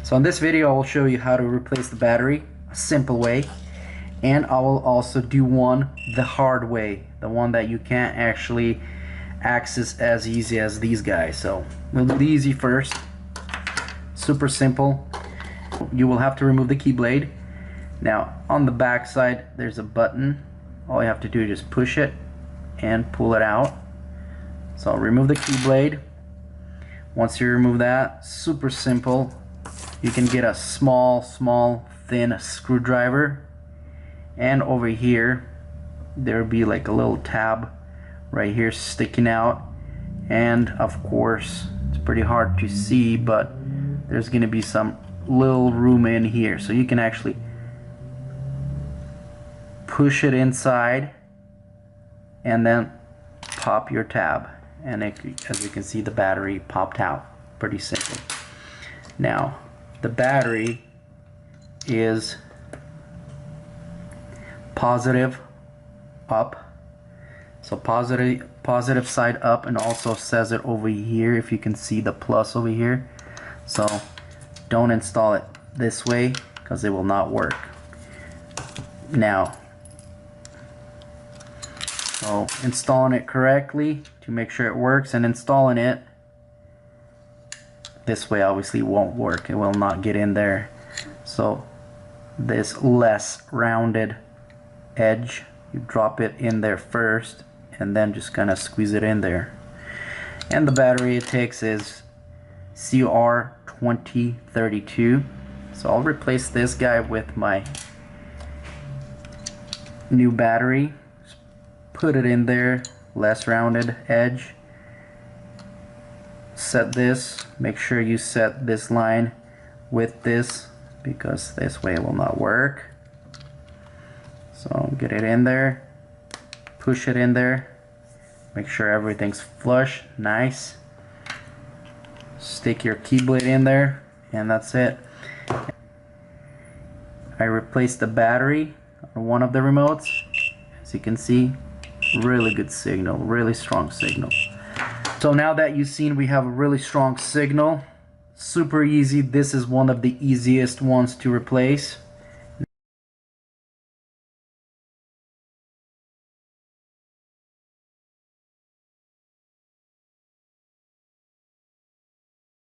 So in this video I will show you how to replace the battery a simple way, and I will also do one the hard way, the one that you can't actually access as easy as these guys. So we'll do the easy first. Super simple. You will have to remove the keyblade. Now on the back side there's a button. All you have to do is just push it and pull it out. So remove the keyblade. Once you remove that, super simple, you can get a small thin screwdriver, and over here there'll be like a little tab right here sticking out, and of course it's pretty hard to see, but there's gonna be some little room in here, so you can actually push it inside and then pop your tab, and as you can see, the battery popped out. Pretty simple. Now the battery is positive up, so positive side up, and also says it over here if you can see the plus over here. So don't install it this way because it will not work. Now, so installing it correctly to make sure it works, and installing it this way obviously won't work. It will not get in there. So this less rounded edge, you drop it in there first and then just kind of squeeze it in there. And the battery it takes is CR2032. So I'll replace this guy with my new battery. Just put it in there, less rounded edge. Set this, make sure you set this line with this, because this way it will not work. So get it in there, push it in there, make sure everything's flush, nice. Stick your keyblade in there, and that's it. I replaced the battery on one of the remotes. As you can see, really good signal, really strong signal. So now that you've seen we have a really strong signal, super easy. This is one of the easiest ones to replace.